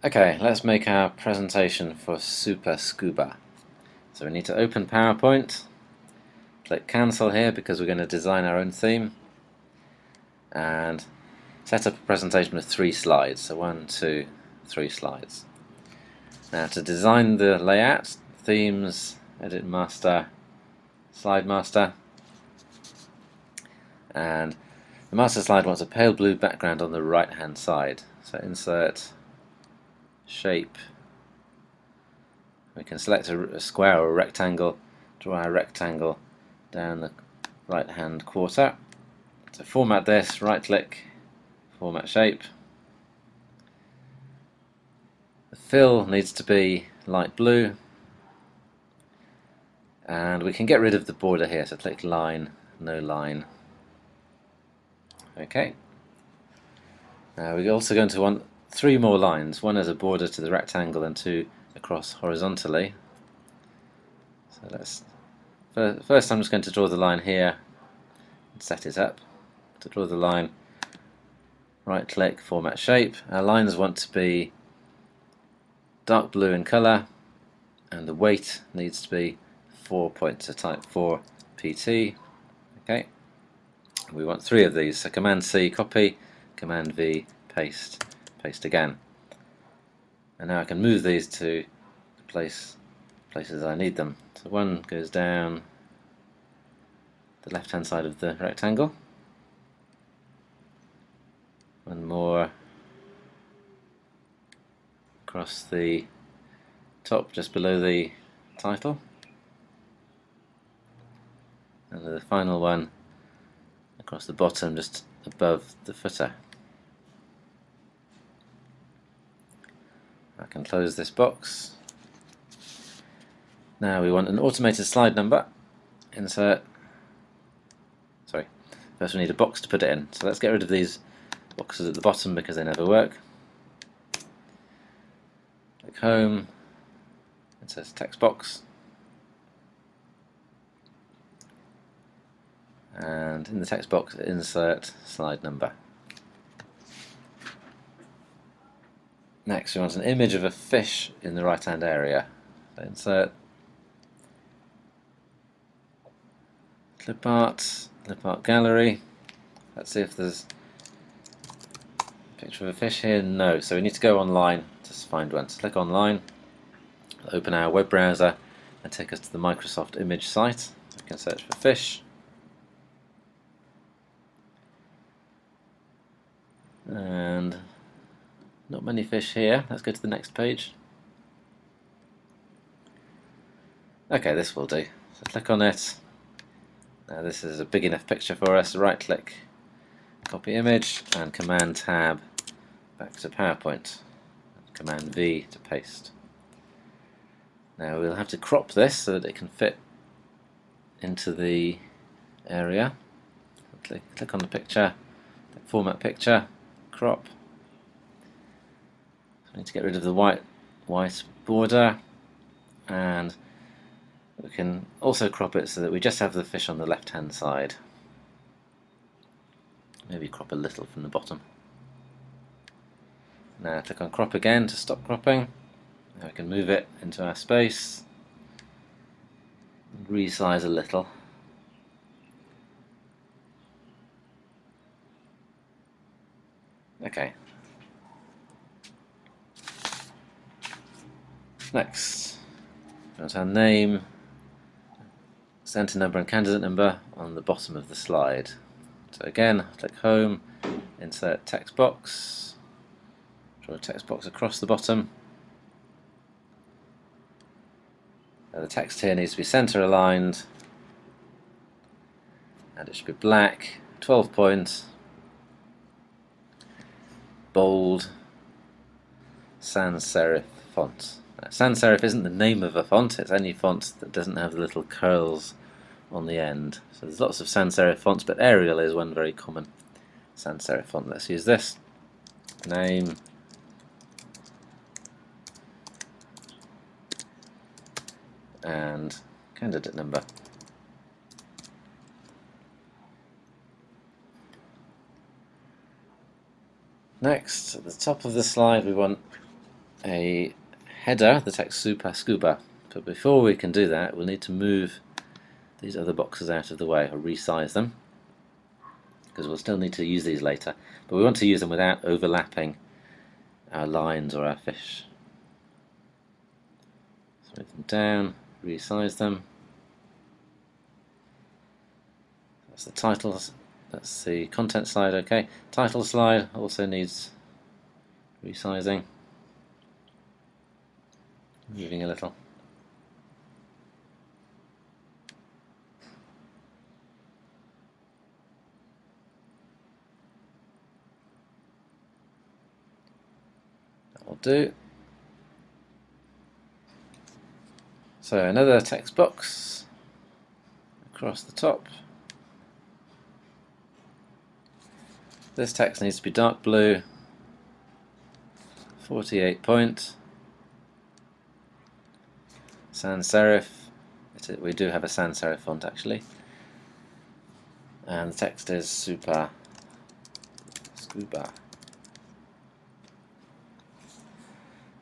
Okay, let's make our presentation for Super Scuba. So we need to open PowerPoint, click cancel here because we're going to design our own theme, and set up a presentation with 3 slides. So 1, 2, 3 slides. Now to design the layout, themes, edit master, slide master, and the master slide wants a pale blue background on the right hand side. So insert, shape. We can select a square or a rectangle, draw our rectangle down the right hand quarter. So format this, right click, format shape. The fill needs to be light blue, and we can get rid of the border here, so click line, no line. Okay. Now we're also going to want 3 more lines, 1 as a border to the rectangle and 2 across horizontally. So first I'm just going to draw the line here and set it up. To draw the line, right click, format shape. Our lines want to be dark blue in colour, and the weight needs to be 4 points, so type 4 PT. Okay. We want 3 of these, so Command C, copy, Command V, paste, paste again. And now I can move these to the places I need them. So 1 goes down the left hand side of the rectangle. 1 more across the top just below the title. And the final one across the bottom just above the footer. I can close this box. Now we want an automated slide number. Insert. Sorry, first we need a box to put it in. So let's get rid of these boxes at the bottom because they never work. Click home. It says text box. And in the text box, insert slide number. Next, we want an image of a fish in the right hand area. So insert, clip art gallery. Let's see if there's a picture of a fish here. No, so we need to go online to find one. So click online, open our web browser, and take us to the Microsoft image site. We can search for fish. And not many fish here. Let's go to the next page. Okay, this will do. So click on it. Now this is a big enough picture for us. Right click, copy image, and Command Tab back to PowerPoint. Command V to paste. Now we'll have to crop this so that it can fit into the area. Click on the picture, format picture, crop. I need to get rid of the white border, and we can also crop it so that we just have the fish on the left hand side. Maybe crop a little from the bottom. Now click on crop again to stop cropping. Now we can move it into our space, resize a little. Okay. Next, we want our name, center number and candidate number on the bottom of the slide. So again, click home, insert text box, draw a text box across the bottom. Now the text here needs to be center aligned, and it should be black, 12 points, bold, sans serif font. Now, sans serif isn't the name of a font, it's any font that doesn't have the little curls on the end. So there's lots of sans serif fonts, but Arial is one very common sans serif font. Let's use this. Name, and candidate number. Next, at the top of the slide we want a header, the text Super Scuba. But before we can do that, we'll need to move these other boxes out of the way, or resize them, because we'll still need to use these later. But we want to use them without overlapping our lines or our fish. So move them down, resize them. That's the titles. That's the content slide. Okay, title slide also needs resizing. Moving a little. That'll do. So another text box across the top. This text needs to be dark blue, 48 point, sans serif. We do have a sans serif font actually, and the text is Super Scuba.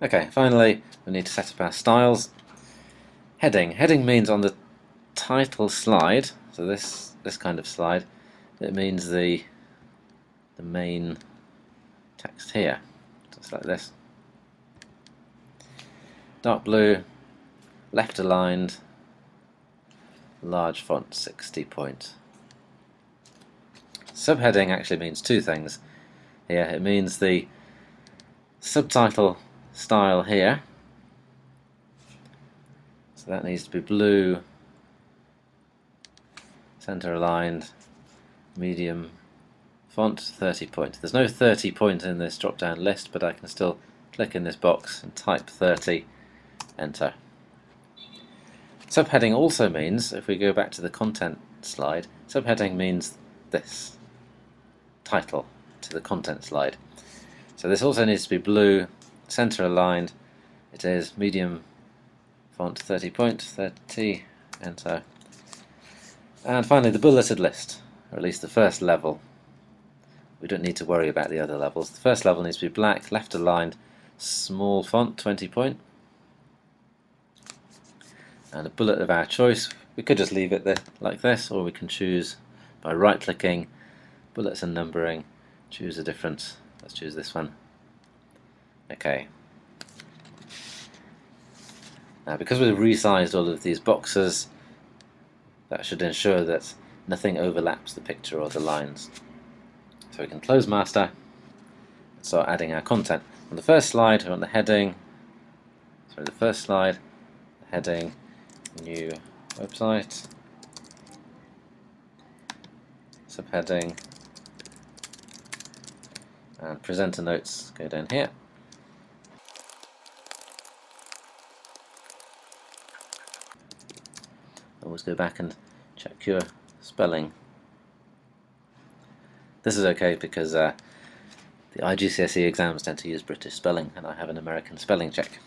Okay, finally we need to set up our styles. Heading. Heading means on the title slide, so this kind of slide, it means the main text here, just like this. Dark blue, left aligned, large font, 60 point. Subheading actually means two things here. It means the subtitle style here, so that needs to be blue, center aligned, medium font, 30 point. There's no 30 point in this drop down list, but I can still click in this box and type 30, enter. Subheading also means, if we go back to the content slide, subheading means this, title to the content slide. So this also needs to be blue, center aligned, it is medium font, 30 point, 30, enter. And finally the bulleted list, or at least the first level. We don't need to worry about the other levels. The first level needs to be black, left aligned, small font, 20 point. And a bullet of our choice. We could just leave it there like this, or we can choose by right clicking, bullets and numbering, choose a different, let's choose this one. Okay. Now because we've resized all of these boxes, that should ensure that nothing overlaps the picture or the lines. So we can close master and start adding our content. On the first slide, we want the heading, the first slide, the heading, new website, subheading, and presenter notes go down here. Always go back and check your spelling. This is okay because the IGCSE exams tend to use British spelling, and I have an American spelling check.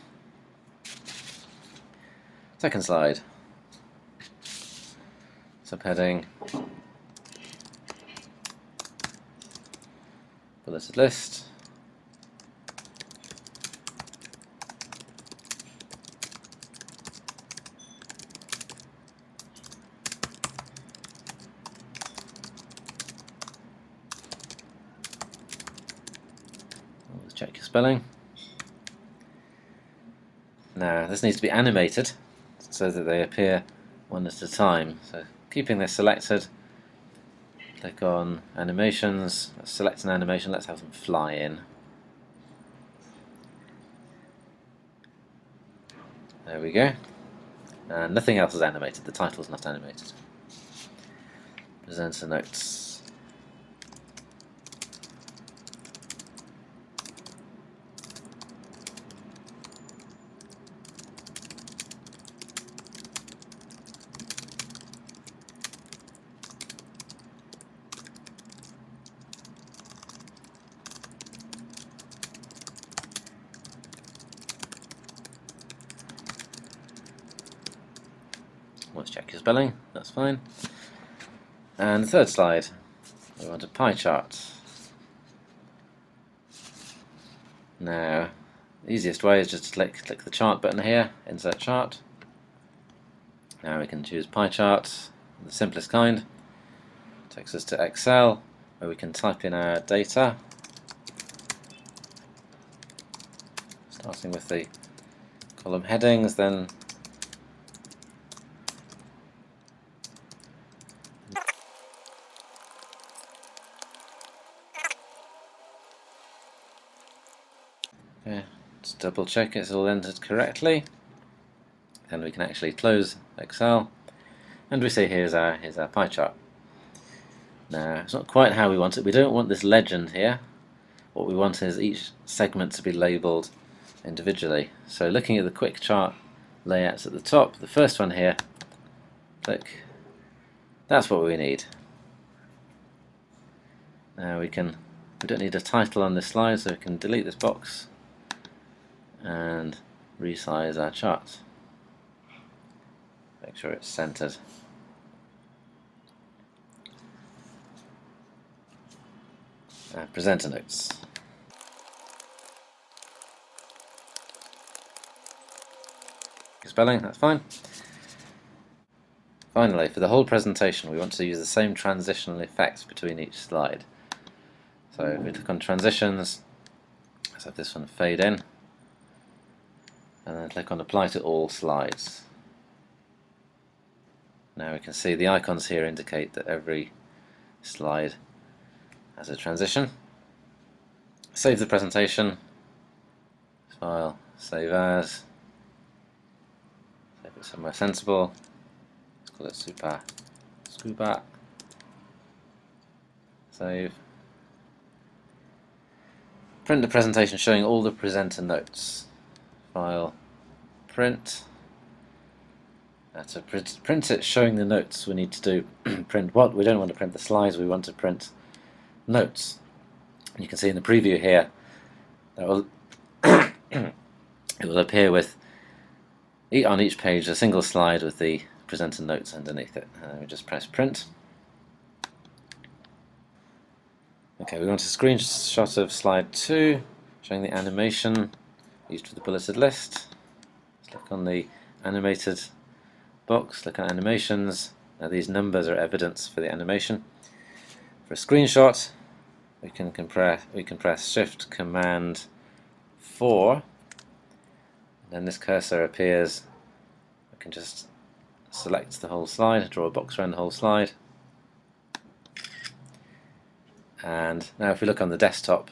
Second slide. Subheading. Bulleted list. Always check your spelling. Now this needs to be animated so that they appear one at a time. So keeping this selected, click on animations, let's select an animation, let's have them fly in. There we go. And nothing else is animated, the title's not animated. Presenter notes. Let's check your spelling, that's fine. And the third slide, we want a pie chart. Now, The easiest way is just to click the chart button here, insert chart. Now we can choose pie chart, the simplest kind. Takes us to Excel, where we can type in our data, starting with the column headings, then to double check it's all entered correctly. Then we can actually close Excel, and we see here's our pie chart. Now it's not quite how we want it. We don't want this legend here. What we want is each segment to be labelled individually. So looking at the quick chart layouts at the top, the first one here, click, that's what we need. Now we don't need a title on this slide, so we can delete this box and resize our chart. Make sure it's centered. Presenter notes. Spelling, that's fine. Finally, for the whole presentation, we want to use the same transitional effects between each slide. So if we click on transitions, let's have this one fade in, and then click on apply to all slides. Now we can see the icons here indicate that every slide has a transition. Save the presentation, file, save as, save it somewhere sensible, let's call it super scuba, save. Print the presentation showing all the presenter notes, file, print. To print it showing the notes, we need to do print what? We don't want to print the slides, we want to print notes. You can see in the preview here that will it will appear with on each page a single slide with the presenter notes underneath it. We just press print. Okay, we want a screenshot of slide 2 showing the animation used for the bulleted list. Let's click on the animated box, look at animations. Now these numbers are evidence for the animation. For a screenshot, we can press Shift Command 4, and then this cursor appears. We can just select the whole slide, draw a box around the whole slide. And now if we look on the desktop,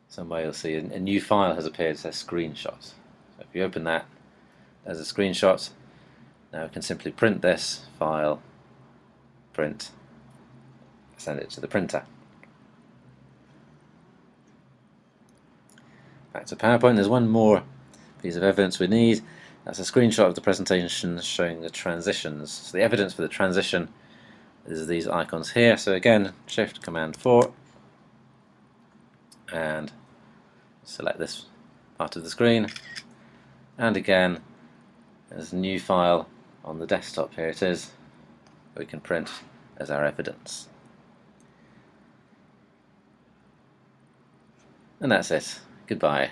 somewhere you'll see a new file has appeared, it says screenshot. So if you open that, there's a screenshot. Now we can simply print this file, print, send it to the printer. Back to PowerPoint, there's one more piece of evidence we need. That's a screenshot of the presentation showing the transitions. So the evidence for the transition is these icons here. So again, Shift Command 4 and select this part of the screen, and again there's a new file on the desktop, here it is, we can print as our evidence. And that's it. Goodbye.